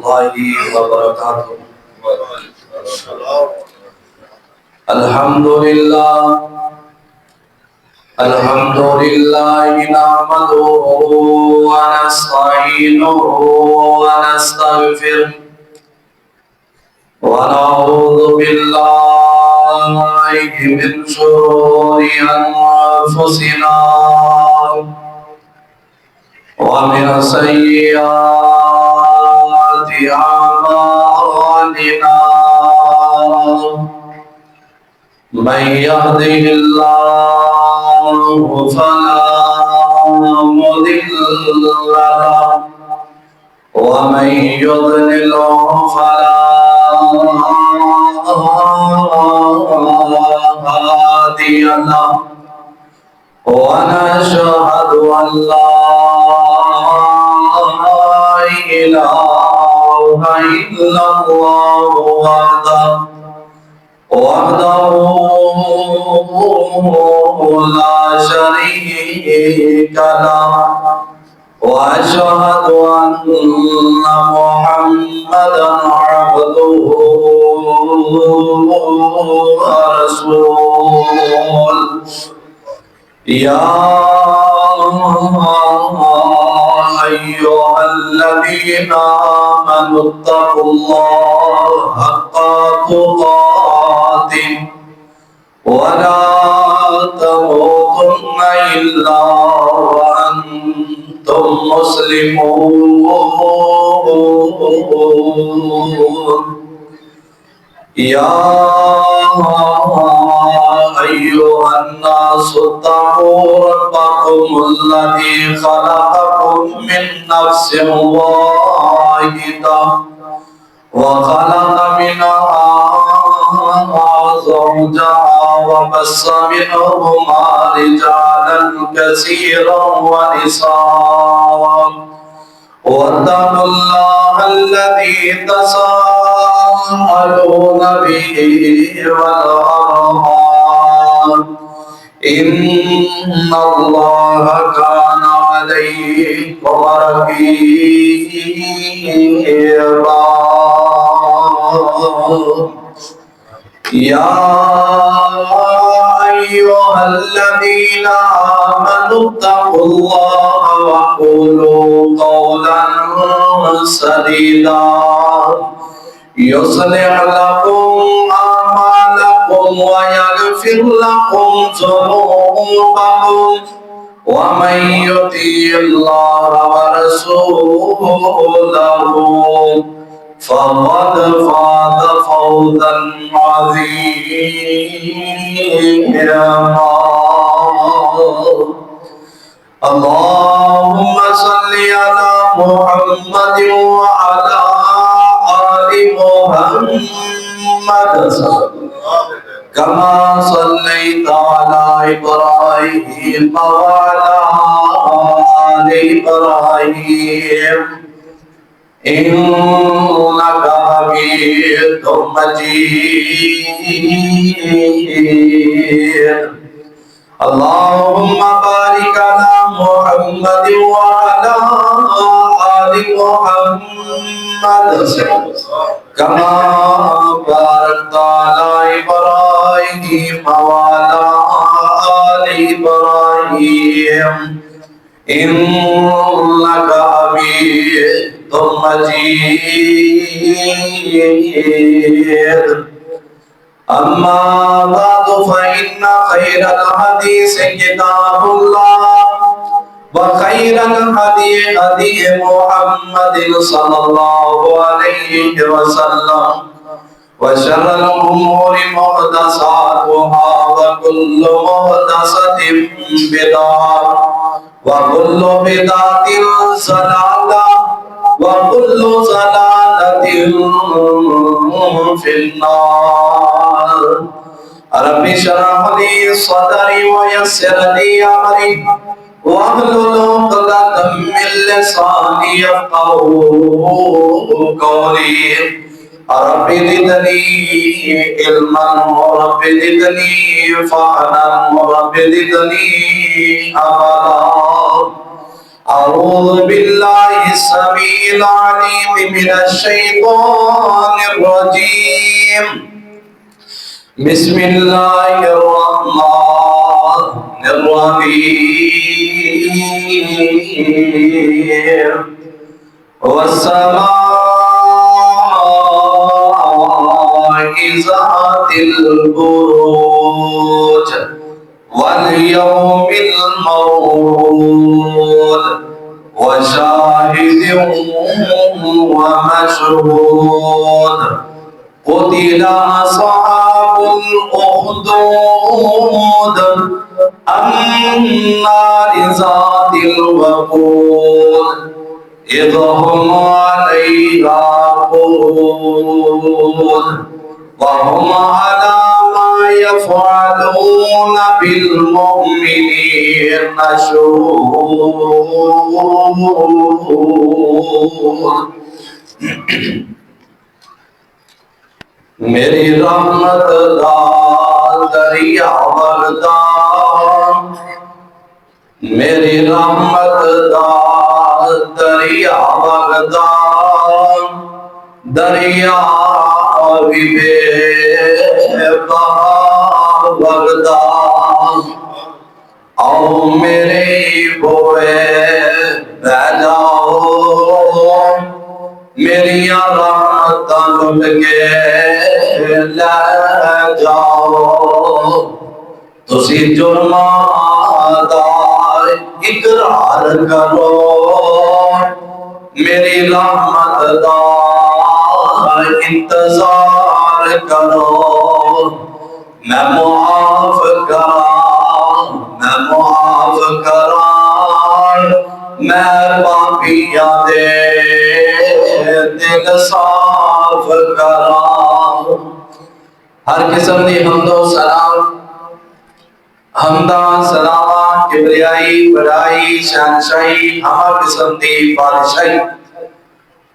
الله وبركاته. الحمد لله نحمده ونستعينه ونستغفره ونعوذ بالله من شرور أنفسنا ومن سيئات أعمالنا من يهده الله فلا مضل له ومن يضلل فلا هادي له ونشهد أن لا إله إلا الله وحده لا شريك له وأشهد أن محمدا عبده ورسوله. يا أيها الذين آمنوا اتقوا الله حق تقاته ولا تموتن إلا وأنتم مسلمون. يا أيها الناس اتقوا ربكم الذي خلقكم من نفس واحدة وخلق منها زوجها وبث منهما رجالا كثيرا ونساء واتقوا الله الذي تساءلون به والأرحام إن الله كان عليكم رقيبا. يا أيها الذين آمنوا اتقوا الله وقولوا قولا سديدا يصلح لكم أعمالكم ويغفر لكم ذنوبكم ومن يطع الله ورسوله فقد فاز فوزا عظيما. اللهم صل على محمد وعلى آل محمد كما صليت على إبراهيم وعلى آل إبراهيم إنك حميد مجيد. اللهم بارك على محمد وعلى آل محمد كما باركت على إبراهيم وعلى آل إبراهيم إنك حميد مجيد. أما بعد فإن خير الحديث كتاب الله وخير الهدي هدي محمد صلى الله عليه وسلم وشر الأمور محدثاتها وكل محدثة بدعة وكل بدعة ضلالة وكل ضلالة في النار. رب اشرح لي صدري ويسر لي أمري واحلل عقدة من لساني يفقهوا قولي. رب زدني علما ورب زدني فهما ورب زدني عملا. أعوذ بالله السميع العليم من الشيطان الرجيم. بسم الله الرحمن الرحيم. والسماء ذات البروج واليوم الموعود وشاهد ومشهود. قتل أصحاب الأخدود النار ذات الوقود إذ هم عليها قعود وهم على ما يفعلون بالمؤمنين شهود. میری رحمت دا دریا وگدا، میری رحمت دا دریا وگدا، دریا بھی بے بہا وگدا. آؤ میرے بوئے بہ جاؤ، میری رحمت لٹ کے لے جاؤ. تسی جرماں دا اقرار کرو، میری رحمت دا انتظار کرو. میں معاف کراں، میں معاف کراں، میں پاپیاں دے دل صاف کراں. ہر قسم دی حمد و سلام، حمداں سلاماں کبریائی بڑائی شہنشاہی ہر قسم دی بادشاہی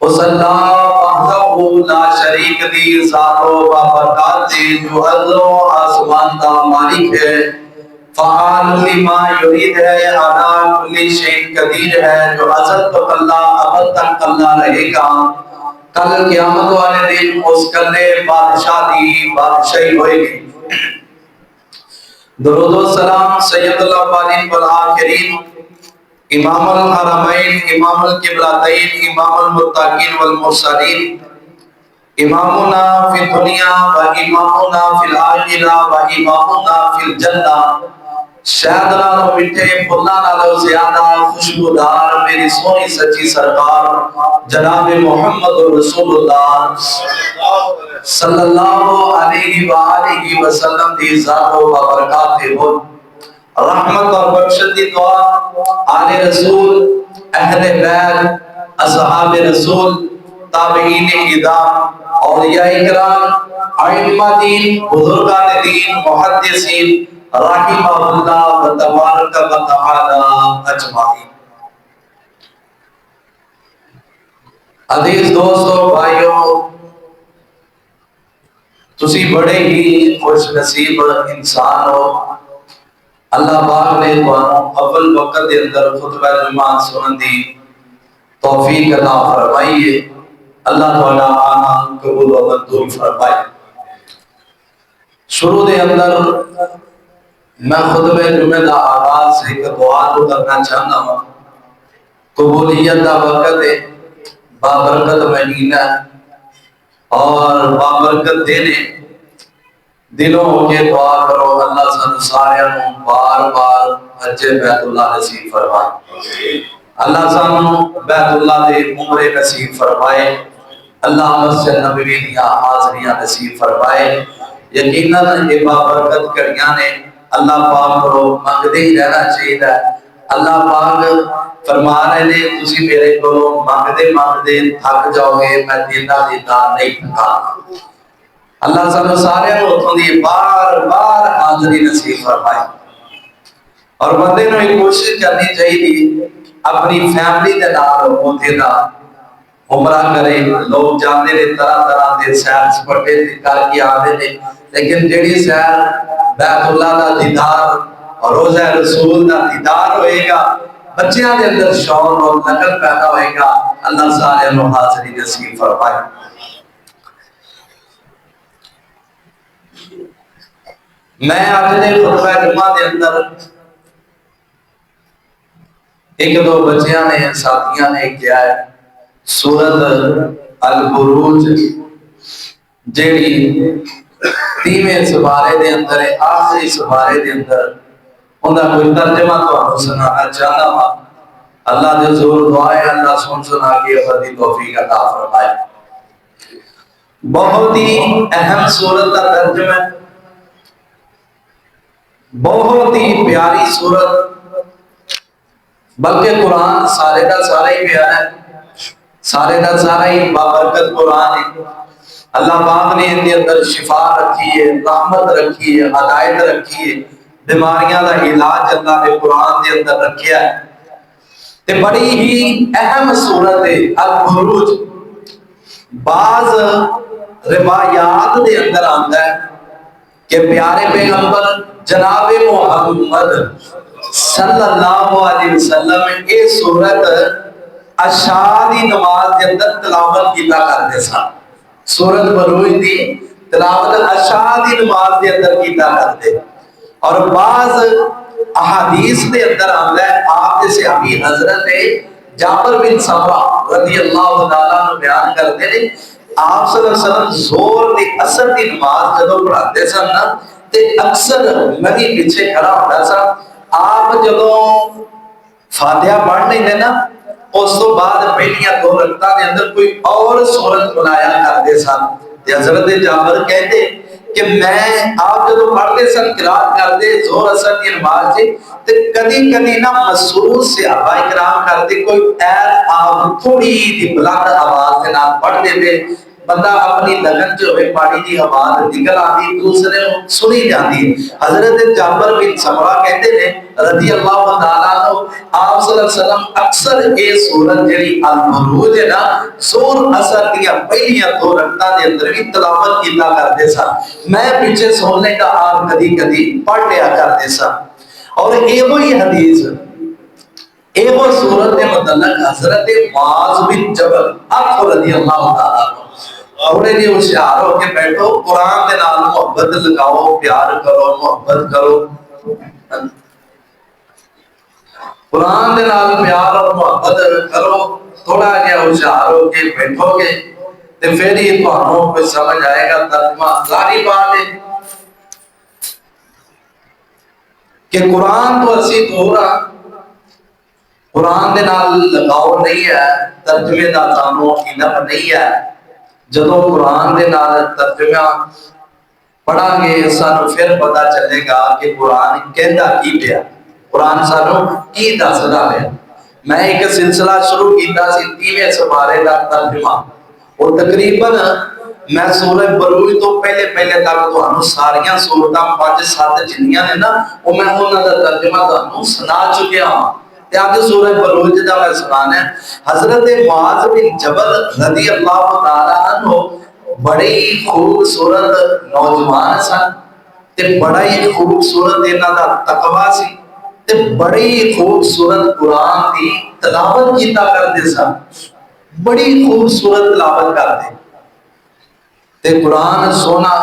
اس اللہ وحدہ لا شریک دی ذات و بابرکات دی جو ارض و آسمان دا مالک ہے، فعال لما یرید ہے، علی کل شیء قدیر ہے، جو ازل تو اللہ ابد تک اللہ رہے گا. کل قیامت والے دن اس کلے بادشاہ دی بادشاہی ہوئے گی. درود و سلام سید الاولین والآخرین، امام الحرمین، امام القبلتین، امام المتقین والمرسلین، امامنا فی الدنیا و امامنا فی الآخرہ و امامنا فی الجنہ. شہد نالو مٹھے پھلاں نالو زیادہ خوشبودار میری سونی سچی سرکار جناب محمد رسول اللہ صلی اللہ علیہ وآلہ وسلم دی ذات و برکات دے ہو. رحمت اور بخشت دی دعا آل رسول، اہل بیت، اصحاب رسول، تابعین ادام، اولیاء اکرام، ائمہ دین، بزرگان دین، محدثین رحمہ اللہ و تبارک و تعالی اجمعین. عزیز دوستو بھائیو، تسی بڑے ہی خوش نصیب انسان ہو. اللہ پاک نے تمہوں اول وقت دے اندر خطبہ جمعہ سنن دی توفیق عطا فرمائی ہے. اللہ تعالیٰ آنا قبول و منظور فرمائے. شروع دے اندر میں خطبہ جمعہ دا آغاز سے ایک دعا کو کرنا چاہتا ہوں. قبولیت دا وقت ہے، بابرکت مہینہ اور بابرکت دینے. دلوں کے دعا کرو اللہ سن سارے بار بار حج بیت اللہ نصیب فرمائے. اللہ سن بیت اللہ دے عمرے نصیب فرمائے. اللہ مسجد نبوی دیا حاضریاں نصیب فرمائے. یقیناً یہ بابرکت کڑیاں نے اللہ پاک کو منگتے ہی رہنا چاہیے. اللہ پاک فرما رہے نے تسی میرے کو مانگتے مانگتے تھک جاؤ گے، میں دینا دینا نہیں تھکا. اللہ سب سارے ہوتوں دی بار بار حاضری نصیب فرمائے. اور بندے نے ایک کوشش کرنی چاہیے اپنی فیملی دے نال ہوتے دا عمرہ کرے. لوگ جانے نے طرح طرح دے سیر سپاٹے کر کے آتے نے، لیکن جڑی سیر بیت اللہ دا دیدار اور روزہ رسول دا دیدار ہوئے گا، بچیاں دے اندر شعور اور نقل پیدا ہوئے گا. اللہ سارے نو حاضری نصیب فرمائے. میں آج دے خطبہ جمعہ دے اندر ایک دو بچیاں نے ساتھیاں نے کیا ہے سورت البروج جیڑی 30ویں سپارے دے اندر آخری سپارے دے اندر انہاں کوئی ترجمہ تو سنانا چاہتا ہوں. اللہ دے زور دعائے اللہ سنا کے ابدی توفیق عطا فرمائے. بہت ہی اہم سورت کا ترجمہ، بہت ہی پیاری سورت، بلکہ قرآن سارے کا سارا ہی پیارا ہے، سارے کا سارا ہی بابرکت قرآن ہے. اللہ پاک نے ان کے اندر شفا رکھی ہے، رحمت رکھی ہے، ہدایت رکھی ہے، بیماریاں کا علاج اللہ نے قرآن کے اندر رکھیا ہے. تے بڑی ہی اہم صورت ہے البروج. بعض روایات دے اندر آتا ہے کہ پیارے پیغمبر جناب محمد صلی اللہ علیہ وسلم یہ صورت عشاء دی نماز کے اندر تلاوت کیتا کرتے سن. سورت بروج دی تلاوت عشاء دی نماز کے اندر کیتا کرتے. اور بعض احادیث کے اندر آتا ہے آپ جیسے ابھی حضرت جابر بن سمرہ رضی اللہ تعالیٰ عنہ بیان کرتے ہیں آپ صلی اللہ علیہ وسلم زور دی اثر دی نماز جدو پڑھاتے سن نا تے اکثر نبی پیچھے کھڑا ہوتا سا. آپ جدو فاتحہ پڑھ نہیں دینا اس تو بعد پہلیاں دو رکعتاں دے اندر کوئی اور سورت بنایا کرتے سن. حضرت جابر کہتے کہ میں آپ جدو پڑھتے سن قرات کرتے زور اثر کی نماز سے تے کدی کدی نہ مسعود سے صحابہ کرام کرتے کوئی ایت آپ تھوڑی دی بلند آواز کے نال پڑھ دیتے بندہ اپنی لگن جو ہے پاڑی دی آواز نکل آتی دوسرے سنی جاتی. حضرت جابر بن سمرہ کہتے ہیں رضی اللہ تعالیٰ عنہ آپ صلی اللہ علیہ وسلم اکثر یہ سورت جڑی البروج ہے نا زور اثر دیا پہلیاں دو رکعتاں دے اندر بھی تلاوت کیتا کرتے سن. میں پیچھے سننے کا آپ کدی کدی پڑھ لیا کرتے سن. اور ایک ہی حدیث ایک سورت کے متعلق حضرت معاذ بن جبل آپ رضی اللہ تعالیٰ عنہ تھوڑے جی ہوشیار ہو کے بیٹھو قرآن کے نال محبت لگاؤ پیار کرو محبت کرو قرآن کے نال پیار اور محبت کرو تھوڑا جہا ہوشیار ہو کے بیٹھو گے تو پھر ہی تمہیں کوئی سمجھ آئے گا. ترجمہ ظاہری بات ہے کہ قرآن تو اسی دورا قرآن کے نال لگاؤ نہیں ہے ترجمے کا سانو علم نہیں ہے. جدو قرآن دے نال ترجمہ پڑھا گے سانو پھر پتا چلے گا کہ قرآن کہندا کی پیا قرآن سانو کی دسدا ہے. میں ایک سلسلہ شروع کیتا سی 30ویں سپارے دا ترجمہ اور تقریباً میں سورہ بروج تو پہلے تک تانوں ساریاں سورتاں 5-7 جنیاں نے نا وہ میں انہاں دا ترجمہ تانوں سنا چکیا ہاں. آج سورہ بروج دا میں سنانا ہے. حضرت معاذ بن جبل رضی اللہ تعالیٰ عنہ بڑے ہی خوبصورت نوجوان سن تے بڑا ہی خوبصورت انہاں دا تقوی سی تے بڑی خوبصورت قرآن دی تلاوت کیتا کرتے سن. بڑی خوبصورت تلاوت کرتے تے قرآن سونا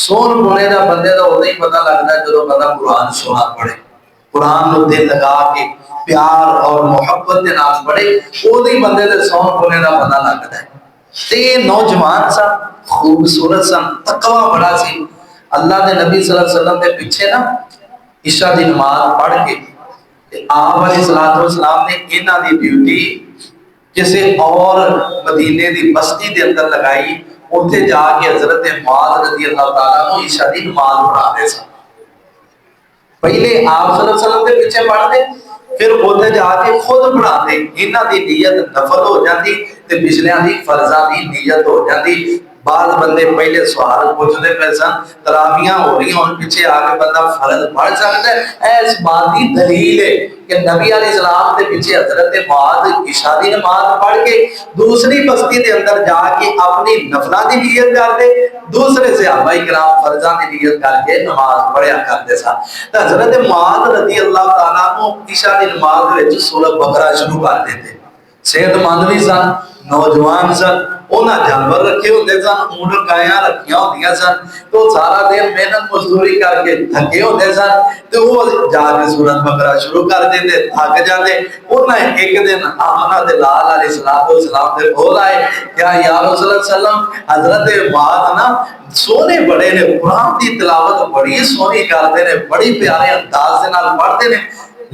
سون بونے دا بندے دا ہوتا ہی پتہ لگتا ہے جدو بندہ قرآن سونا پڑھے قرآن نو دل لگا کے پیار اور محبت کے نام پڑھے وہ دی بندے دے سون بونے دا پتہ لگتا ہے. تے نوجوان سا خوبصورت سا تقوی بڑا سی. اللہ دے نبی صلی اللہ علیہ وسلم دے پیچھے نا عشاء دی نماز پڑھ کے آپ علیہ السلام نے انہاں دی ڈیوٹی کسی اور مدینے دی بستی دے اندر لگائی. اتنے جا کے حضرت معاذ رضی اللہ تعالیٰ عنہ عشاء دی نماز پڑھاتے سن. پہلے آپ صلی اللہ علیہ وسلم کے پیچھے پڑھتے پھر اتنے جا کے خود پڑھاتے. انہاں دی نیت نفل ہو جاتی تے پچھلیاں دی فرضاں دی نیت ہو جاتی. بعض بندے پہلے سوال پوچھتے پہ سن تراویاں ہو رہی ہیں پیچھے آ کے بندہ فرض پڑھ سکتا ہے؟ اس بات کی دلیل ہے کہ نبی علیہ السلام کے پیچھے حضرت معاذ عشاء دی نماز پڑھ کے دوسری بستی کے اندر جا کے اپنی نفلاں دی نیت کرتے، دوسرے صحابہ کرام فرضاں دی نیت کر کے نماز پڑھیا کرتے سن۔ حضرت معاذ رضی اللہ تعالیٰ عنہ عشاء دی نماز وچ سورۃ بقرہ شروع کر دیتے۔ صحت مند بھی سن، نوجوان سن، انہاں جانور رکھے ہوتے سن، اونٹ گایاں رکھیاں ہوندیاں سن، تو سارا دن محنت مزدوری کر کے تھکے ہوتے سن، تو وہ جا کے سورۃ بقرہ شروع کر دیتے، تھک جاتے۔ انہاں ایک دن آمنہ دے لال علیہ السلام دے بول آئے، کیا یا رسول اللہ صلی اللہ علیہ وسلم حضرت معاذ نا سونے بڑے نے، قرآن دی تلاوت بڑی سونی کرتے نے، بڑی پیارے انداز سے نال پڑھتے نے،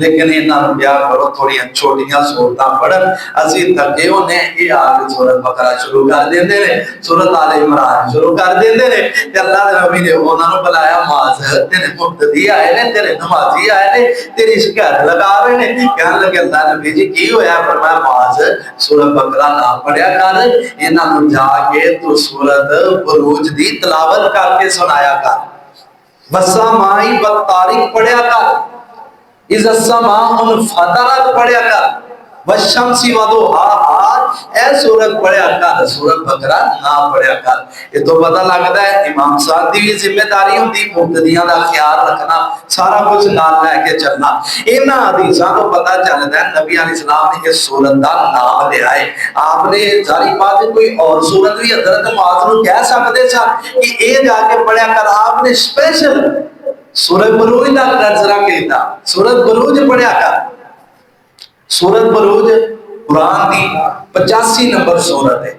لیکن انہاں نوں کیا کرو تھوڑیاں چھوٹیاں سورتاں پڑھن، اسی تھکے ہونے یہ آ کے سورۃ بقرہ شروع کر دیندے نے، سورۃ آل عمران شروع کر دیندے نے۔ تے اللہ دے نبی نے انہاں نوں بلایا، معاذ تیرے مقتدی آئے نے، تیرے نمازی آئے نے، تیری شکایت لگا رہے نے۔ کہنے لگے اللہ نبی جی کی ہویا؟ فرمایا معاذ سورۃ بقرہ نہ پڑھیا کر، انہاں نوں جا کے تو سورۃ بروج دی تلاوت کر کے سنایا کر، والسماء والطارق پڑھیا کر، اذا السماء انفطرت پڑھیا کر، والشمس وضحاها، اے سورت پڑھیا کر، سورت بقرہ نہ پڑھیا کر۔ یہ تو پتہ لگتا ہے امام صاحب دی بھی ذمہ داری ہوندی، مقتدیاں دا خیال رکھنا، سارا کچھ نال لے کے چلنا۔ انہاں حدیثاں تو پتہ چلتا ہے نبی علیہ السلام نے اس سورت دا نام لیا ہے۔ آپ نے ظاہری بات ہے کوئی اور سورت بھی حضرت معاذ نوں کہہ سکتے سن کہ اے جا کے پڑھیا کر، آپ نے اسپیشل سورۃ بروج کا تذکرہ کیتا، سورۃ بروج پڑھیا کر۔ سورۃ بروج قرآن دی 85 نمبر سورت ہے،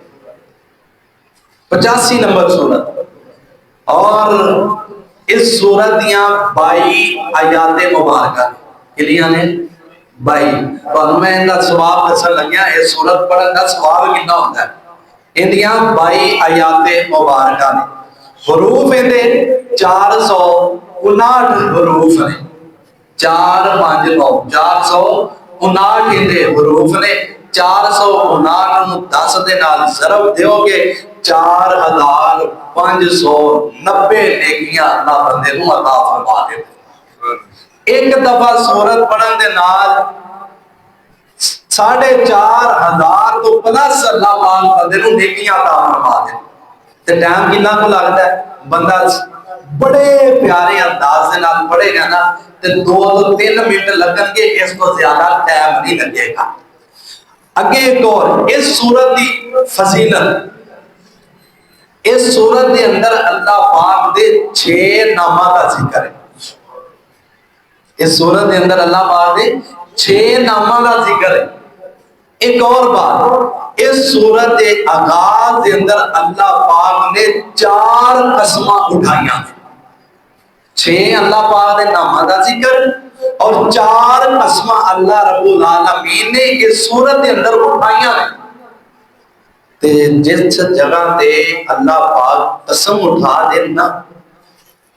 85 نمبر سورت، اور اس سورت دیاں 22 آیات مبارکہ کلیاں نے 22۔ اور میں ان کا ثواب دسن لگیا، اس سورت پڑھن کا ثواب کتنا ہوتا ہے؟ ان دیاں 22 آیات مبارکہ نے، حروف اندے 459 حروف نے، 459 459 اندے حروف نے، 459 نو 10 دے نال ضرب دیو گے 4590 نیکیاں اللہ بندے نو عطا فرما دے۔ ایک دفعہ سورت پڑھن دے نال 4500 تو پلس اللہ پاک بندے نو نیکیاں عطا فرما دے۔ تے ٹائم کتنا کو لگتا ہے؟ بندہ بڑے پیارے انداز سے نال پڑھے گا نا تے 2 تو 3 منٹ لگن گے، اس کو زیادہ ٹائم نہیں لگے گا۔ اگے ایک اور اس سورت دی فضیلت، اس سورت دے اندر اللہ پاک دے 6 نامہ کا ذکر ہے۔ اس سورت دے اندر اللہ پاک دے 6 نامہ کا ذکر ہے۔ ایک اور بات، اس سورت دے آغاز دے اندر اللہ پاک نے 4 قسماں اٹھائیاں، 6 اللہ پاک دے نامہ دا ذکر اور 4 قسماں اللہ رب العالمین نے اس سورت دے اندر اٹھائیاں ہیں۔ تے جس جگہ تے اللہ پاک قسم اٹھا دینا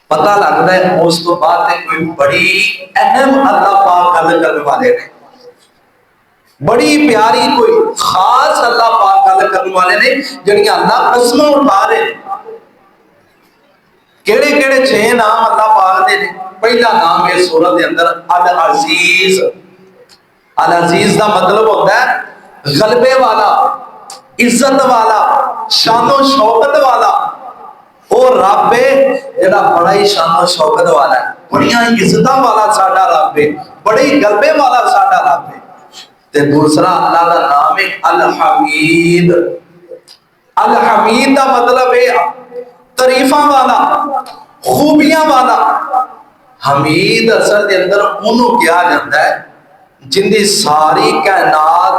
پتہ لگتا ہے اس تو بعد کوئی بڑی اہم اللہ پاک گل کرنے والے نے، بڑی پیاری کوئی خاص اللہ پاک گل کرنے والے نے جنہیں اللہ قسم اٹھا رہے۔ کیڑے کیڑے 6 نام اللہ پاک دے نے؟ پہلا نام ہے سورت دے اندر العزیز۔ العزیز دا مطلب ہوتا ہے غلبے والا، عزت والا، شان و شوکت والا۔ وہ رب ہے جڑا بڑا ہی شان و شوکت والا ہے، بڑی عزتاں والا ساڈا رب ہے، بڑی غلبے والا ساڈا رب ہے۔ تے دوسرا اللہ دا نام ہے الحمید۔ الحمید دا مطلب ہے تعریفاں والا، خوبیاں والا۔ حمید اصل دے اندر انہوں کیا جاتا ہے جن دی ساری کائنات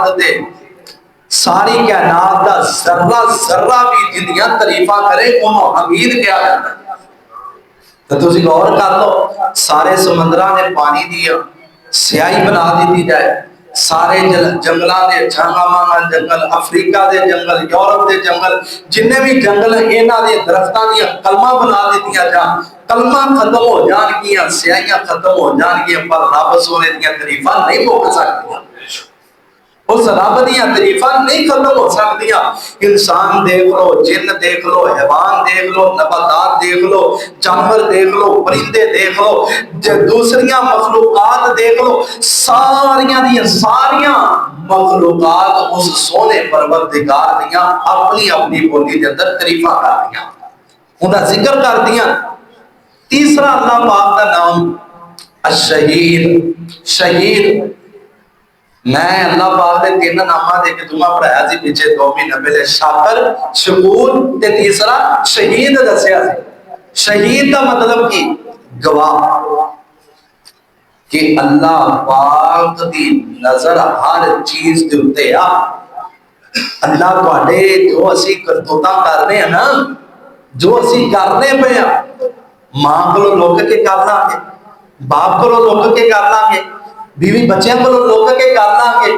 دا ذرہ ذرہ بھی جن دیاں تعریفاں کرے انہوں حمید کیا جاتا ہے۔ تو تسی غور کر لو، سارے سمندراں نے پانی دیا سیاہی بنا دی جائے، سارے جنگلاں دے جھانگاں جنگل، افریقہ دے جنگل، یورپ دے جنگل، جننے بھی جنگل ہیں انہاں دے درختاں دیا کلمہ بنا دیتیاں جان، کلمہ ختم ہو جان گیاں، سیاہیاں ختم ہو جان گیاں، پر رب سونے دیا تعریفاں نہیں مک سکتیاں۔ اس رب دیا تعریفاں نہیں ختم ہو سکتیاں. انسان دیکھ لو، جن دیکھ لو، حیوان دیکھ لو، نباتات دیکھ لو، جانور دیکھ لو، پرندے دیکھ لو، دوسریاں مخلوقات دیکھ لو، ساریاں دیا ساریاں مخلوقات اس سونے پروردگار دیاں اپنی اپنی بولی دے اندر تعریفاں کر دیاں، انہاں ذکر کر دیاں. تیسرا اللہ پاک کا نام الشہید. شہید میں اللہ پاک دے تین نامہ دے کے تمہیں پڑھایا سی پیچھے 2 مہینے پہلے. شاکر، شکور تے تیسرا شہید دسیا سی. شہید کا مطلب کی گواہ، کہ اللہ پاک دی نظر ہر چیز دے اتے آ. اللہ تواڈے جو اسی کرتوتاں کر رہے ہیں نا، جو اسی کرنے پہ ہیں، ماں کو لوگ کے کر لیں گے، باپ کو لوگ کے کر لیں گے، بیوی بچیاں کو لوگ کے کر لیں گے،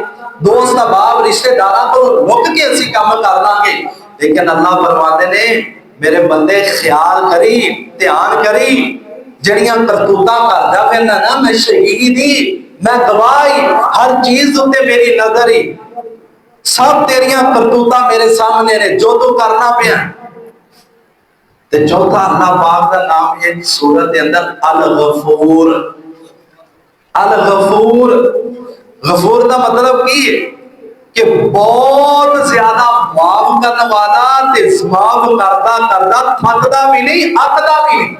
دوست احباب رشتہ داراں کو لوگ کے اسی کام کر لیں گے. لیکن اللہ فرماتے نے میرے بندے خیال کری، دھیان کری، جڑیاں کرتوتاں کردا پھرنا نا، میں شہید ہی، میں گواہی، ہر چیز تے میری نظر ہی، سب تیریاں کرتوتاں میرے سامنے نے، جو تو کرنا پیا. تے چوتھا اللہ پاک کا نام ہے سورت کے اندر الغفور. الغفور، غفور کا مطلب کی ہے کہ بہت زیادہ معاف کرنے والا، تے معاف کرتا کرتا تھکدا بھی نہیں، اکدا بھی نہیں.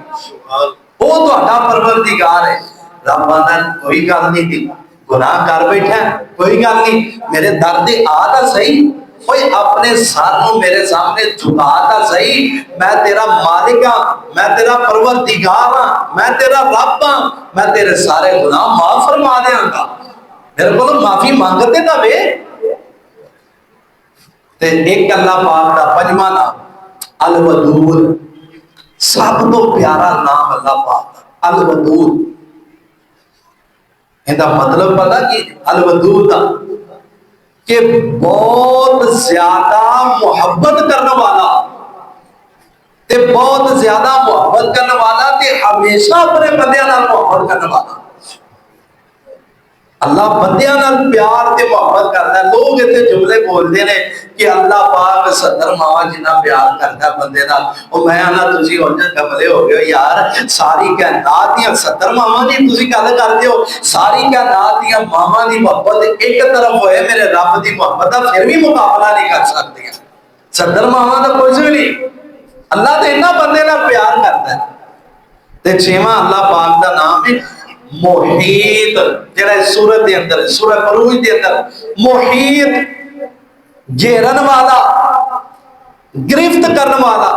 وہ تہاڈا پروردگار ہے. رب آندا کوئی گل نہیں تھی، گناہ کر بیٹھا کوئی گل نہیں، میرے در تے آ تا صحیح، کوئی اپنے سر نو میرے سامنے جھکا تا صحیح. میں تیرا مالک ہاں، میں تیرا پروردگار ہاں، میں تیرا رب ہاں، میں تیرے سارے گناہ معاف فرما دیاں گا. میرے کو معافی مانگتے تا وے. تے ایک اللہ پاک دا پنجواں نام الودود. سب تو پیارا نام اللہ پاک دا الودود. یہ مطلب پتا کہ الودود دا کہ بہت زیادہ محبت کرنے والا، تے بہت زیادہ محبت کرنے والا، تے ہمیشہ اپنے بندیاں نال محبت کرنے والا. اللہ بندیاں نال پیار تے محبت کرتا ہے. لوگ اتنے جملے بولتے ہیں کہ اللہ پاک 70 ماواں جنہ پیار کرتا ہے بندے نال. او میں آنا تسی ہن کملے ہو گئے ہو یار، ساری کائنات دیاں 70 ماواں دی تسی گل کردے ہو. ساری کائنات دیاں ماواں دی محبت ایک طرف ہوئے میرے رب دی محبت دا، پھر بھی مقابلہ نہیں کر سکتی. 70 ماواں دا کچھ بھی نہیں. اللہ تے اتنا بندے نال پیار کرتا ہے. تے چھواں اللہ پاک دا نام ہے محیط. جڑا سورت دے اندر، سورہ بروج دے اندر محیط، گھیرن والا، گرفت کرنے والا.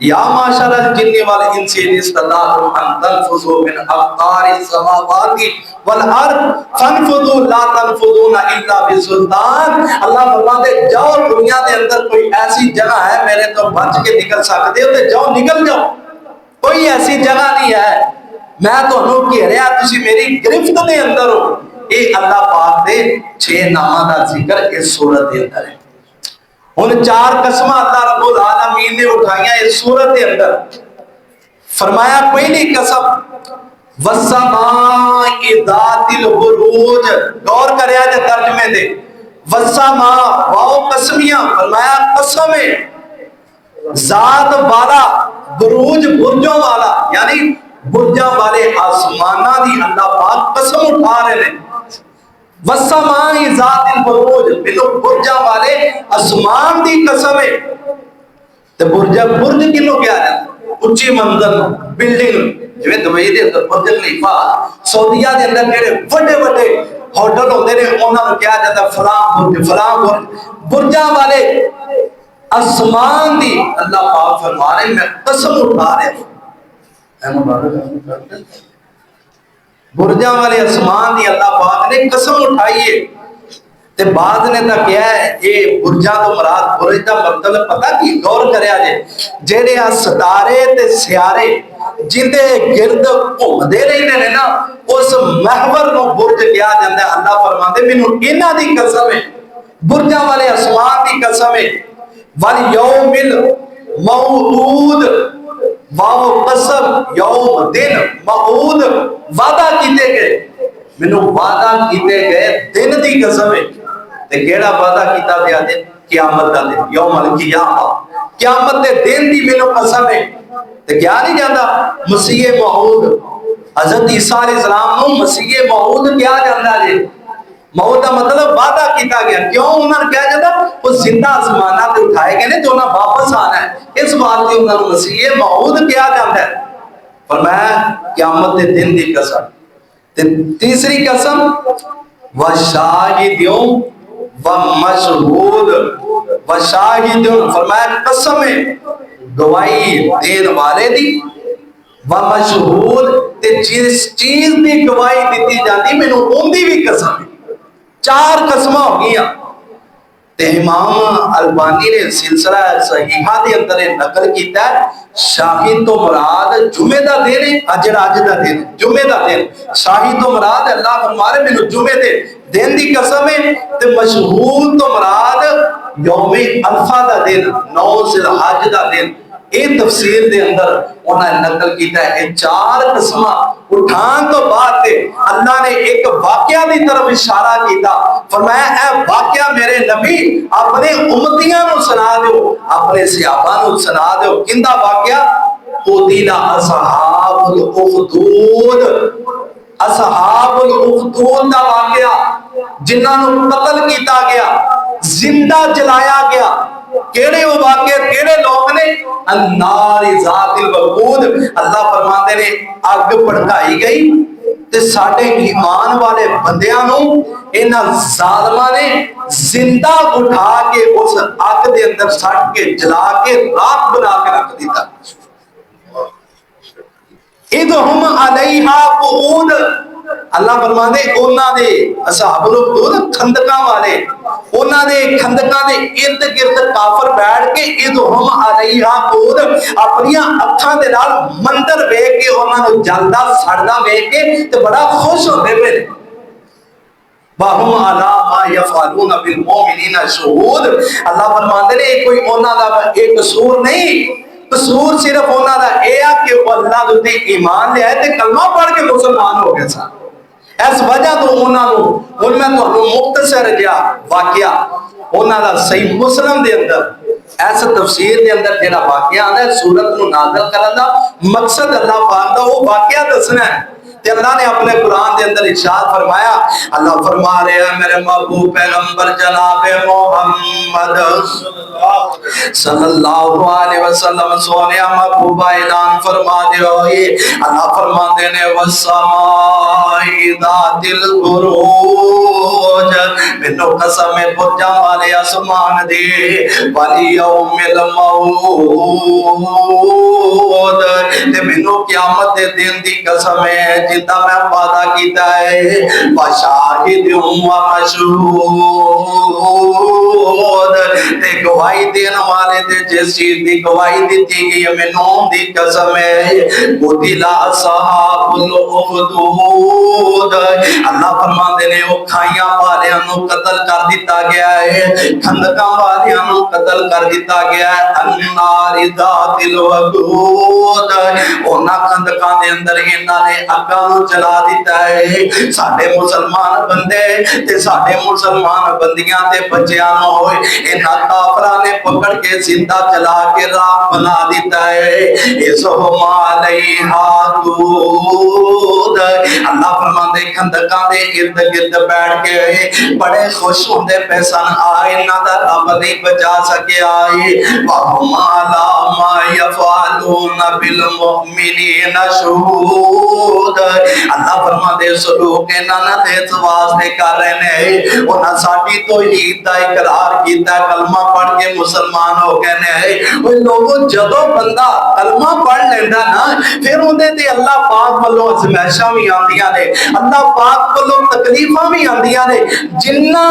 یا معاشر الجن والانس ان استطعتم ان تنفذوا من اقطار السماوات والارض فانفذوا لا تنفذون الا بسلطان. اللہ فرماتے جاؤ دنیا دے اندر کوئی ایسی جگہ ہے میرے تو بچ کے نکل سکتے ہو تے جاؤ نکل جاؤ. کوئی ایسی جگہ نہیں ہے، میں تمہیں گھیریا تسی میری گرفت دے اندر ہو. یہ اللہ پاک دے 6 ناماں دا ذکر اس سورت دے اندر ہے. ان 4 قسمہ اللہ رب العالمین نے اٹھائیاں اس سورت دے اندر. فرمایا پہلی قسم والسماء ذات البروج. غور کریا جے ترجمے دے. والسماء واو قسمیاں، فرمایا قسم ہے ذات والا، بروج برجوں والا، یعنی برجاں والے آسمانہ دی اللہ پاک قسم اٹھا رہے ہیں. والسماء ذات البروج، ملو برجاں والے آسمان دی قسم ہے. تے برج کنوں کیا ہے؟ اونچی منزل، بلڈنگ. جویں دبئی دے اندر برج خلیفہ، سعودیہ دے اندر جڑے بڑے بڑے ہوٹل ہوندے نے انہاں نوں کہا جاتا فلاں برج، فلاں برج. برجاں والے آسمان دی اللہ پاک فرما رہے میں قسم اٹھا رہے ہوں. برجاں والے آسمان دی اللہ پاک نے قسم اٹھائی ہے. تے بعد نے تا کیا ہے یہ برجاں تو مراد برج دا مطلب پتہ کی؟ غور کریا جے جڑے ستارے تے سیارے جندے گرد گھومدے رہندے نے نا، اس محور نو برج کہا جاندا ہے. اللہ فرماندے مینوں انہاں دی قسم ہے، برجاں والے آسمان دی قسم ہے. والیوم الموعود، واو قسم، یوم دن، موعود وعدہ کیتے گئے، مینوں وعدہ کیتے گئے دن دی قسم ہے. تے کیڑا وعدہ کیتا دیا دن قیامت دا دن یوم القیامہ قیامت دے دن دی مینوں قسم ہے تے کیا نہیں جاندا مسیح موعود حضرت عیسیٰ علیہ السلام نو مسیح موعود کیا جاندا جی موت کا مطلب وعدہ کیتا گیا کیوں انہوں نے کہا جاتا وہ زندہ آسمانہ تے اٹھائے گئے نے جو انہوں واپس آنا ہے اس بات کی انہوں نے مسیح موعود کیا جاتا ہے فرمایا قیامت دے دن دی قسم تیسری قسم وشاہدوں ومشہود وشاہدوں فرمایا قسم ہے گواہی دین والے دی ومشہود تے جس چیز دی گواہی دیتی جاتی میں نے ان دی بھی قسم ہے چار قسمہ ہو گیا تے امام البانی نے سلسلہ صحیحہ دے اندر نقل کیتا ہے شاہد تو مراد جمعہ دا دن ہے اجر اج دا دن جمعہ دا دن شاہد تو مراد اللہ فرمارے میں جمعہ دے دن دی قسم ہے تے مشہود تو مراد یوم عرفہ دا دن 9 ذی الحج دا دن یہ تفسیر دے اندر انہوں نے نقل کیتا ہے یہ چار قسمہ اٹھان تو بعد اللہ نے ایک واقعہ دی طرف اشارہ کیتا فرمایا اے واقعہ میرے نبی اپنے امتیاں نو سنا دیو اپنے صحابہ نو سنا دیو کندہ واقعہ قتل اصحاب الاخدود اصحاب الاخدود دا واقعہ جنہاں نو قتل کیتا گیا زندہ جلایا گیا کیڑے وہ واقعے کیڑے لوگ نے النار ذات الوقود اللہ فرماتے نے اگ بھڑکائی گئی تے ساڈے ایمان والے بندیاں نو انہاں ظالماں نے زندہ اٹھا کے اس اگ دے اندر سٹ کے جلا کے راکھ بنا کے رکھ دیتا اذہم علیہا قعود اللہ فرماتے انہاں دے اصحاب الاخدود کھندکاں والے انہاں دے کھندکاں دے ارد گرد کافر بیٹھ کے اذہم علیہا قعود اپنی اکھاں دے نال منظر ویکھ کے انہاں نوں جلدا سڑدا ویکھ کے تے بڑا خوش ہوندے پے وَهُمْ عَلَىٰ مَا يَفْعَلُونَ بِالْمُؤْمِنِينَ شُهُودٌ اللہ فرماتے نے کوئی انہاں دا ایک قصور نہیں قصور صرف انہاں دا اے ہے کہ وہ اللہ دے ایمان لے آئے تے کلمہ پڑھ کے مسلمان ہو گئے سن اس وجہ تو انہاں نو ان میں تو مختصر جا واقعہ انہاں دا صحیح مسلم دے اندر ایسا تفسیر دے اندر جڑا واقعہ آندا ہے سورت نو نازل کرن دا مقصد اللہ پاک دا وہ واقعہ دسنا ہے تے اللہ نے اپنے قرآن دے اندر ارشاد فرمایا اللہ فرما رہے ہیں میرے محبوب پیغمبر جناب محمد صلی اللہ علیہ وسلم سونے محبوبہ اعلان فرما دے ہوئے اللہ فرما دینے والسماء ذات البروج منو قسم برجا والے آسمان دے والیوم الموعود تے منو قیامت دے دن دی قسم ہے جتا میں وعدہ کیتا ہے وشاہد ومشہود تے گواہی دین والے تے جس چیز دی گواہی دیتی گئی منوں دی قسم ہے قتل اصحاب الاخدود اللہ فرماتے نے او کھائیاں والیاں نو قتل کر دیتا گیا ہے کھندکاں والیاں نو قتل کر دیتا گیا ہے النار ذات الوقود انہاں کھندکاں دے اندر انہاں نے اگاں نو جلا دیتا ہے ساڈے مسلمان بندے تے ساڈے مسلمان بندیاں تے بچیاں نو ہوئے انہاں کافراں نے پکڑ کے زندہ جلا کے راکھ بنا دیتا ہے اذہم علیہا قعود اللہ فرماندے کھندکاں دے ارد گرد بیٹھ کے بڑے خوش ہوندے پے سن آئے انہاں دا رب نہیں بچا سکیا وَهُمْ عَلَىٰ مَا يَفْعَلُونَ بِالْمُؤْمِنِينَ شُهُودٌ اللہ فرماتے سلوک انہاں دے واسطے کر رہے ہیں انہاں ساڈی توحید دا اقرار کیتا کلمہ پڑھ کے مسلمان ہو گئے نے اوے لوگوں جدوں بندہ کلمہ پڑھ لیندا نا پھر اودے تے اللہ پاک والوں ازمائشاں بھی آندیاں نے اللہ پاک والوں تکلیفاں بھی آندیاں نے جنہ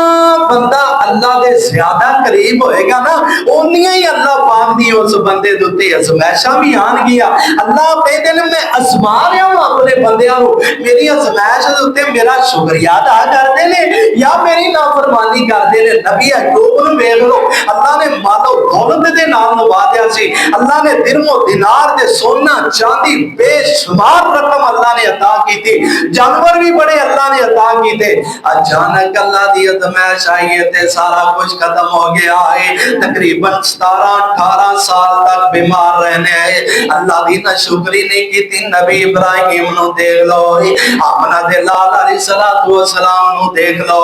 بندہ اللہ دے زیادہ قریب ہوئے گا نا اونیاں ہی اللہ پاک دی اس بندے دے تے ازمائشاں بھی گیا. اللہ کہتے ہیں میں آزما رہا ہوں اپنے بندیاں نو, میری آزمائش دے اوتے میرا شکریہ ادا کرتے ہیں یا میری نافرمانی کرتے ہیں. نبی ایوب نو ویکھ لو, اللہ نے مال و دولت دے نال نوازیا سی, اللہ نے درم و دینار تے سونا چاندی بے شمار رقم اللہ نے عطا کی تھی, جانور بھی بڑے اللہ نے عطا کیتے. اچانک اللہ دی آزمائش آئی تے سارا کچھ ختم ہو گیا ہے. تقریباً 17-18 سال تک بیمار رہنے آئے. اللہ دی نہ شکری نہیں کی تھی. نبی ابراہیم نو دیکھ لو, آمنہ دے لال علیہ السلام نو دیکھ لو,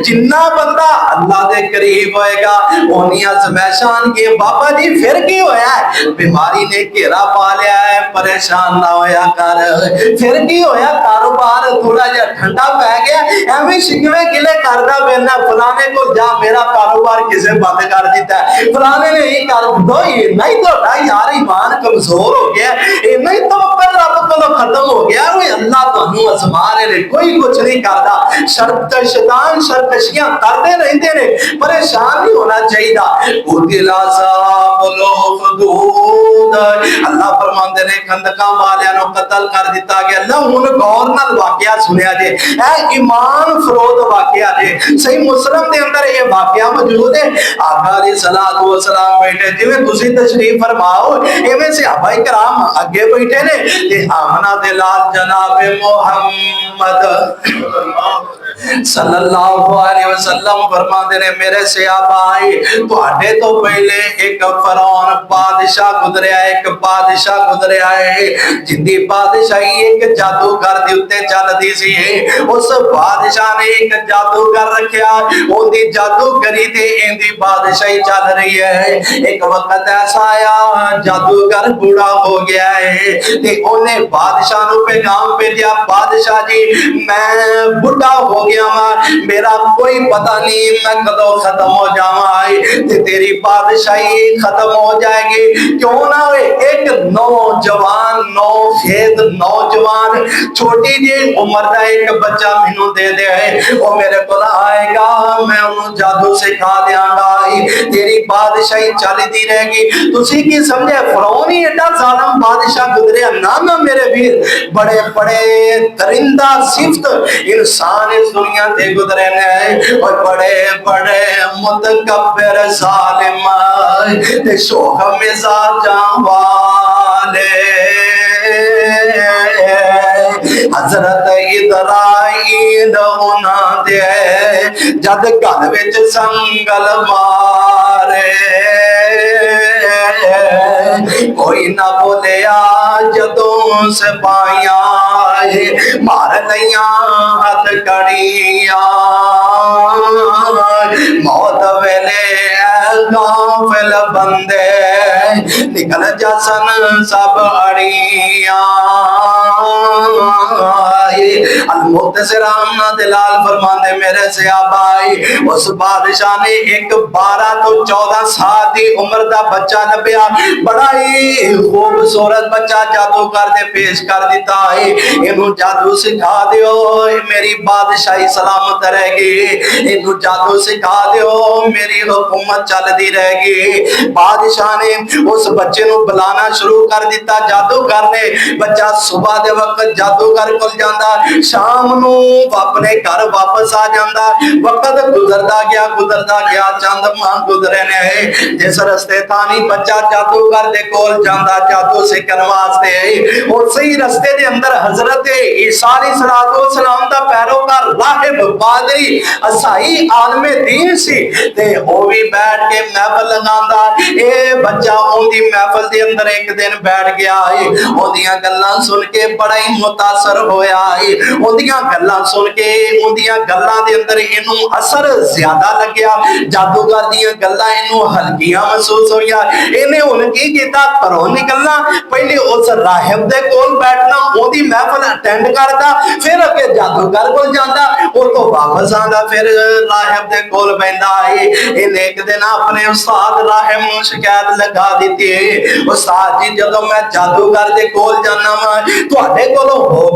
جنہ بندہ اللہ دے قریب ہوئے گا اونی آزمائشاں کے. بابا جی پھر کی ہویا ہے, بیماری نے گھیرا پا لیا ہے, پریشان نہ ہویا کر. پھر کی ہویا, کاروبار تھوڑا جا ٹھنڈا پہ گیا, ایویں شکوے گلے کردا پھرنا, فلانے کو جا میرا کاروبار کسے بند کر دیتا ہے, فلانے نے ہی کر دو. نہیں تو یار ایمان کمزور ہو گیا, نہیں تو رب کو ختم ہو گیا. اللہ تانوں آزما رہے, کوئی کچھ نہیں کردا. شرط شیطان شرکشیاں کرتے رہتے نے, پریشان نہیں ہونا چاہیے. اللہ فرماندے نے خندقاں والیاں نو قتل کر دیتا گیا. اللہ ہن غور نال واقعہ سنیا جے, اے ایمان فروز واقعہ جے. صحیح مسلم دے اندر یہ واقعہ موجود ہے. آقا علیہ الصلوۃ والسلام بیٹھے جویں تسی تشریف فرماؤ ایویں صحابہ کرام اگے بیٹھے نے تے آمنہ دے لال جناب محمد صلی اللہ علیہ وسلم فرماندے نے میرے صحابہ آئے تواڈے تو پہلے ایک فرعون بادشاہ گزریا ہے, ایک بادشاہ گزریا ہے جندی بادشاہی ایک جادوگر دے اوتے چلدی سی. اس بادشاہ نے ایک جادوگر رکھیا, اون دی جادوگری تے این دی بادشاہی چل رہی ہے. ایک وقت ایسا آیا جادوگر بوڑھا ہو گیا ہے تے اونے بادشاہ نو پیغام بھیجا, بادشاہ جی میں بوڑھا ہو گیا ہاں, میرا کوئی پتہ نہیں میں کدوں ختم ہو جاواں تے تیری بادشاہی ختم ہو جائے گی. کیوں نہ ہوئے ایک نوجوان نوخیز نوجوان چھوٹی جی عمر دا ایک بچہ مینوں دے دے ہے, وہ میرے کول آئے گا, میں انہوں جادو سکھا دیاں گا, تیری بادشاہی چلدی رہے گی. تسی کی سمجھے فرعون ہی ایڈا ظالم بادشاہ گزریا نہ میرے ویر, بڑے بڑے درندہ صفت انسان اس دنیا تے گزرے نے, اور بڑے بڑے متکبر ظالم تے شوخ مزاجاں والے. حضرت ابراہیم انہاں دے جد گل وچ سنگل مارے, کوئی نہ بولیا جدوں سپاہیاں مار لیاں ہتھ کڑیاں. موت ویلے غافل بندے نکل جسن سب اڑیاں. المختصرام دلال فرماندے میرے صحابہ, اس بادشاہ نے ایک 12 تو 14 سال دی عمر دا بچہ لبیا, بڑا ہی خوبصورت بچہ جادو کر دے پیش کر دیتا ہے. انہوں جادو سکھا دیو میری بادشاہی سلامت رہے گی, انہوں جادو سکھا دیو میری حکومت چل دی رہے گی. بادشاہ نے اس بچے نو بلانا شروع کر دیتا جادوگر نے. بچہ صبح دے وقت جادوگر کول جاندا, شام نو اپنے گھر واپس آ جاندا. وقت گزردا گیا چند ماہ گزرے نے, جس رستے تانی بچہ جادوگر دے کول جاندا جادو سیکھن واسطے, اسی رستے دے اندر حضرت عیسیٰ علیہ السلام دا پیروکار راہب پادری عیسائی عالم دین سی, تے او بھی بیٹھ کے محفل لگاندا. اے بچہ اون دی محفل دے اندر ایک دن بیٹھ گیا ہے, اون دیاں گلاں سن کے بڑا ہی متاثر ہویا ہے. اون دیاں گلاں سن کے اون دیاں گلاں دے اندر اینوں اثر زیادہ لگیا, جادوگر دیاں گلاں اینوں ہلکیاں محسوس ہویا. اینے ہن کی کیتا, گھروں نکلنا, پہلے اس راہب دے کول بیٹھنا, اون دی محفل اٹینڈ کردا, پھر اگے جادوگر کول جاندا, او تو واپس آندا, پھر راہب دے کول بیندا ہے. اینے ایک دن اپنے استاد راہب نوں شکایت لگا دیتی ہے, استاد جی جدوں میں جادوگر دے کول جانا وا تواڈے کولوں ہو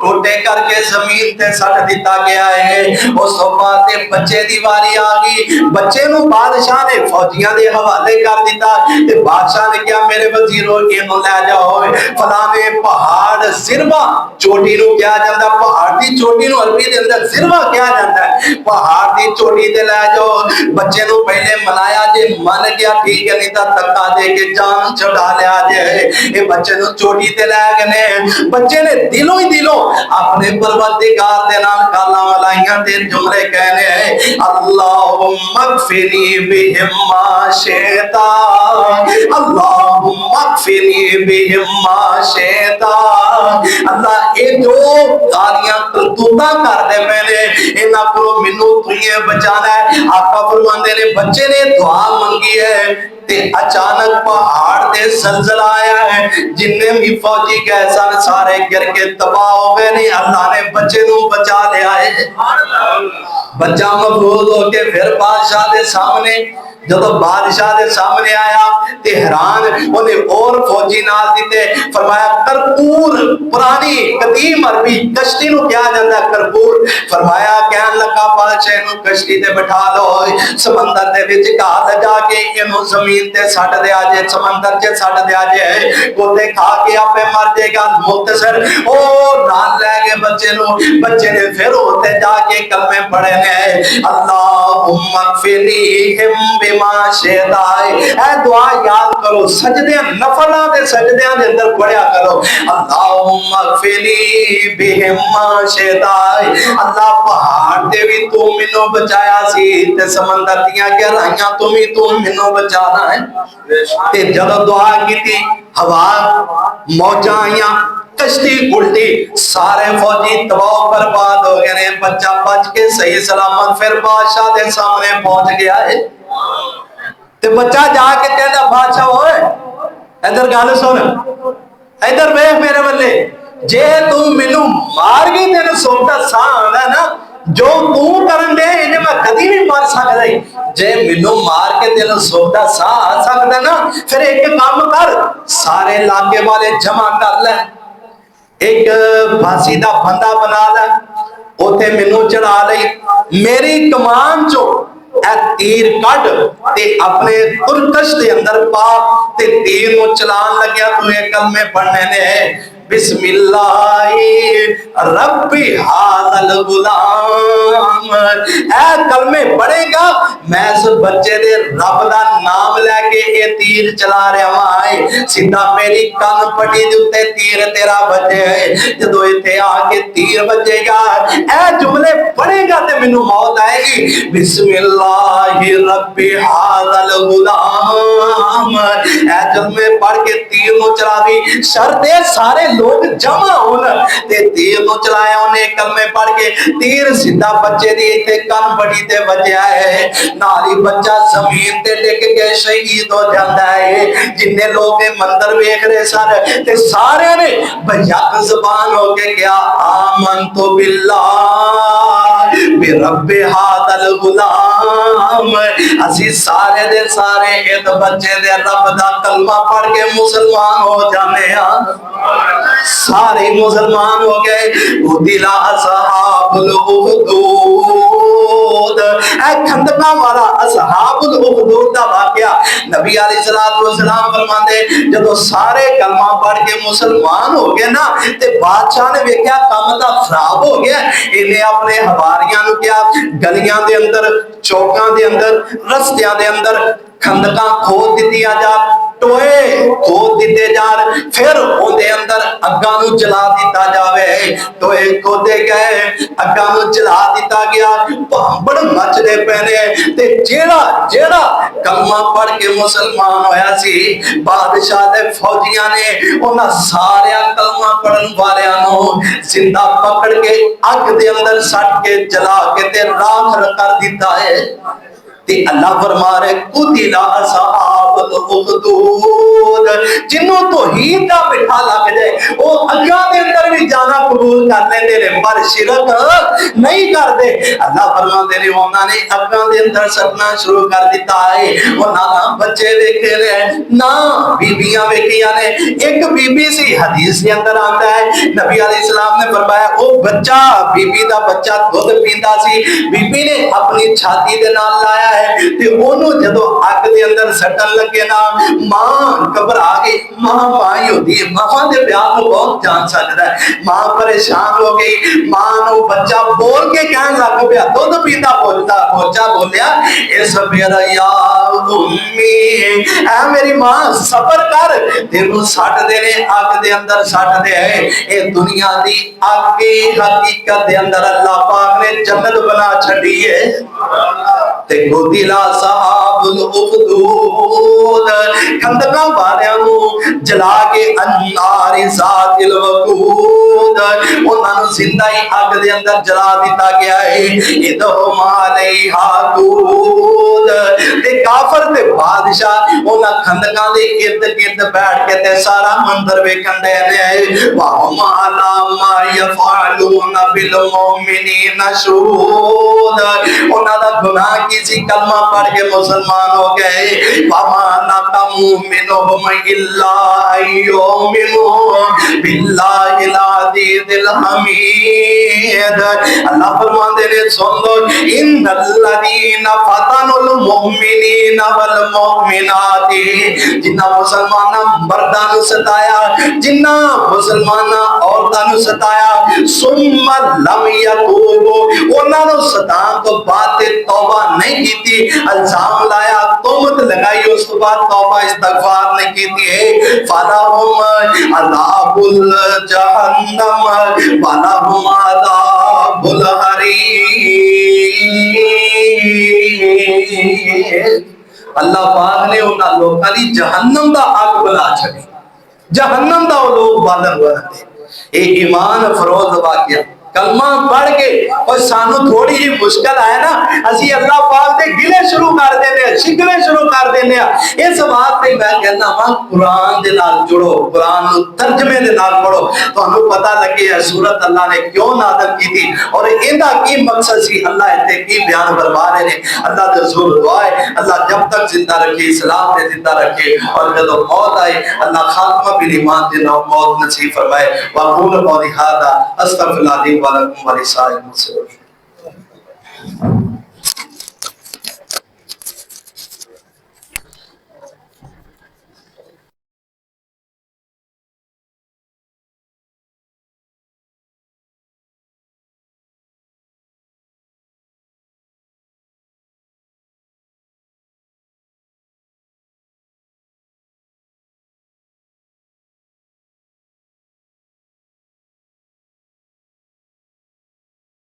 ٹوٹے کر کے زمین تے سٹ دیتا گیا ہے۔ اس تو بعد بچے دی واری آ گئی، بچے نو بادشاہ نے فوجیاں دے حوالے کر دیتا تے بادشاہ نے کیا میرے وزیرو اینو لے جاؤ فلانے پہاڑ زربا چوٹی نو کیا جاتا، پہاڑ دی چوٹی نو عربی دے اندر زربا کیا جاتا ہے، پہاڑ دی چوٹی تے لے جاؤ۔ بچے نو پہلے منایا جے من گیا ٹھیک ہے، نہیں تا تکا دے کے جان چھڑا لیا جے۔ یہ بچے نو چوٹی تے لے گئے، بچے نے دلوں ہی دلوں اپنے پروردگار دے نال گالاں ملائیاں تے جملے کہنے ہیں اللہم اغفرنی بہم ما شئت، اللہم اغفرنی بہم ما شئت۔ اللہ اے جو گالیاں کرتوتاں کر دے پہلے انہاں کو مینوں تو یہ بچانا ہے۔ آقا فرماندے نے بچے نے دعا منگی ہے تے اچانک پہاڑ تے زلزلہ آیا ہے، جننے بھی فوجی گئے سن سارے گر کے تباہ ہو گئے، نہیں اللہ نے بچے نو بچا لیا ہے۔ بچہ مفروض ہو کے پھر بادشاہ دے سامنے، جب بادشاہ دے سامنے آیا تے حیران انہیں اور فوجی نال دیتے، فرمایا کرپور، پرانی قدیم عربی کشتی نو کیا جاتا ہے کرپور، فرمایا کہن لگا بادشاہ نو کشتی تے بٹھا لو، سمندر دے وچ گھا لگا کے اینو زمین تے سٹ دیا جے، سمندر چ سٹ دیا جے، کوتے کھا کے آپے مر جائے گا۔ مختصر او نال لے گئے بچے نو، بچے نے پھر ہوتے جا کے کلمے پڑھے نے اللہم اغفرلیہم بما شئت۔ اے دعا یاد کرو، سجدے نفلاں دے سجدیاں دے اندر پڑھیا کرو اللہم اغفرلی بہم ما شئت۔ اللہ پہاڑ تے بھی تو مینوں بچایا سی تے سمندر دیاں گہرائیاں تو بھی تو مینوں بچانا ہے۔ تے جدو دعا کی تھی ہوا موجاں آئیاں، کشتی الٹی، سارے فوجی تباہ برباد ہو گئے، بچہ بچ کے صحیح سلامت پھر بادشاہ دے سامنے پہنچ گیا ہے۔ تے بچہ جا کے کہتا بادشاہ ہوئے ادھر گل سن، ادھر ویکھ میرے بلے، جے تو مینوں مار گئی تینوں سوکھتا ساں آنا ہے نا، جو تو کرن دے انہیں میں کدی نہیں مار سکتا ہی، جے مینوں مار کے تینوں سوکھتا ساں آ سکتا نا، پھر ایک کام کر، سارے علاقے والے جمع کر لے، ایک پھانسی دا بندہ بنا لے، اوتے مینوں چڑھا لئی، میری کمان چو اے تیر کٹ تے اپنے ترکش دے اندر پا تے تیر نو چلان لگیا، تو یہ کلمے پڑھنے نے بسم اللہ رب ھذا الغلام، اے کلمے پڑھے گا میں اس بچے دے رب دا نام لے کے یہ تیر چلا رہا ہوں، سیدھا میری کان پٹی دے اوتے تیر تیرا بجے ہے، جدو ایتھے آ کے تیر بجے گا اے جملے پڑھے گا تے مینوں موت آئے گی بسم اللہ رب ھذا الغلام، اے جملے پڑھ کے تیر نو چلا دی، شرط سارے لوگ جمع ہونا تے تیر نو چلایا انہیں کلمے پڑھ کے، تیر سیدھا بچے دی تے کان بڑی تے بجیا ہے، نالی بچہ زمین تے ڈگ کے شہید ہو جاتا ہے۔ جننے لوگ مندر ویکھ رہے سن تے سارے نے بیک زبان ہو کے کیا آمنت باللہ برب ھذا الغلام، اسی سارے دے سارے ایک بچے دے رب دا کلمہ پڑھ کے مسلمان ہو جانے ہیں، سارے مسلمان ہو گئے۔ قتل اصحاب الاخدود، اے کھندقاں والا اصحاب الاخدود دا واقعہ نبی علیہ السلام فرماندے جدو سارے کلمہ پڑھ کے مسلمان ہو گئے نا تے بادشاہ نے ویکھیا کام دا خراب ہو گیا، انہیں اپنے حواریاں نو کیا گلیاں دے اندر، چوکاں دے اندر، رستیاں دے اندر کھندقاں کھود دتیاں جا، ٹوئے کھود دیتے جان، پھر ان دے اندر اگاں نو جلا دیتا جاوے، ٹوئے کھودے گئے اگاں نو جلا دیتا گیا، بڑا مچ دے پہنے تے جیڑا کلمہ پڑھ کے مسلمان ہویا سی، بادشاہ دے فوجیاں نے انہاں سارے کلمہ پڑھن والیاں نو زندہ پکڑ کے اگ دے اندر سٹ کے جلا کے تے راکھ کر دیتا ہے۔ تے اللہ فرما رہے قتل اصحاب الاخدود، جنوں توحید دا مٹھا لگ جائے وہ اگاں دے اندر بھی جانا قبول کر لیندے نے پر شرک نہیں کرتے. اللہ فرماندے نے انہاں نے اگاں دے اندر سٹنا شروع کر دیتا ہے. انہاں دا بچے ویکھے نے نہ بیبیاں ویکھیاں نے. ایک بی بی سی حدیث کے اندر آتا ہے نبی علیہ السلام نے فرمایا او بچہ بی بی دا بچہ دودھ پیندا سی. بی بی نے اپنی چھاتی دے نال لایا ہے تے اونوں جدوں اگ دے اندر سٹن لگے نا ماں گھبرا گئی. ماں ماں ہوندی ہے, ماں دے پیار نوں بہت جان سکدا ہے. ماں پریشان ہو گئی. ماں نو بچہ بول کے کہن لگ پیا دودھ پیندا بچہ بولیا اس میرا یا امی اے میری ماں صبر کر تینوں سٹ دے نے اگ دے اندر سٹ دے. اے دنیا دی اگ حقیقت دے اندر اللہ پاک نے جنت بنا چھڈی ہے. تے قتلا صحاب الاخدود کھندکاں والیاں نوں جلا کے النار ذات الوقود انہاں نوں زندہ ہی اگ دے اندر جلا دتا گیا ہے. ادھم علیہا قود تے کافر تے بادشاہ انہاں کھندکاں دے ارد گرد بیٹھ کے تے سارا منظر ویکھن دے نے. وَهُمْ عَلَىٰ مَا يَفْعَلُونَ بِالْمُؤْمِنِينَ شُهُودٌ انہاں دا گناہ کسی کلمہ پڑھ کے مسلمان ہو گئے. وَمَا نَقَمُوا مِنْهُمْ إِلَّا أَن يُؤْمِنُوا بِاللَّهِ الْعَزِيزِ الْحَمِيدِ. اللہ فرماندے نے سن لو ان الذین فتنوا المؤمنین والمؤمنات جنہ مسلماناں مرداں نوں ستایا جنہ مسلماناں عورتاں نوں ستایا ثم لم یتوبوا انہاں نوں ستان تو بعد توبہ نہیں کیتی الزام لایا تہمت لگائی اس کے بعد توبہ استغفار نہیں کیتی ہے فلہم عذاب الجہنم ولہم عذاب الحریق. اللہ پاک نے انہاں لوکاں دی جہنم دا اگ بنا چھڈی. جہنم دا وہ لوگ بالن بنتے. اے ایمان فروز واقعہ کلمہ پڑھ کے اور سانو تھوڑی جی مشکل آئے نا اسی اللہ پاک دے گلے شروع کر دینے ہیں شکرے شروع کر دینے ہیں. اس بات پہ میں کہنا ہوں قرآن دے نال جڑو قرآن ترجمے دے نال پڑھو تو ہمیں پتہ لگے ہے سورت اللہ نے کیوں نازل کی تھی اور اندہ کی مقصد سی. اللہ اتنے کی بیان فرما رہے ہیں. اللہ دے حضور دعا ہے اللہ جب تک زندہ رکھے اسلام دے زندہ رکھے اور جب موت آئے اللہ خاتمہ بل ایمان دے موت نصیب فرمائے. وَقُولُ قَوْلِي هَٰذَا أَسْتَغْفِرُ اللَّهَ لِي وَلَكُمْ وَلِسَائِرِ الْمُسْلِمِينَ.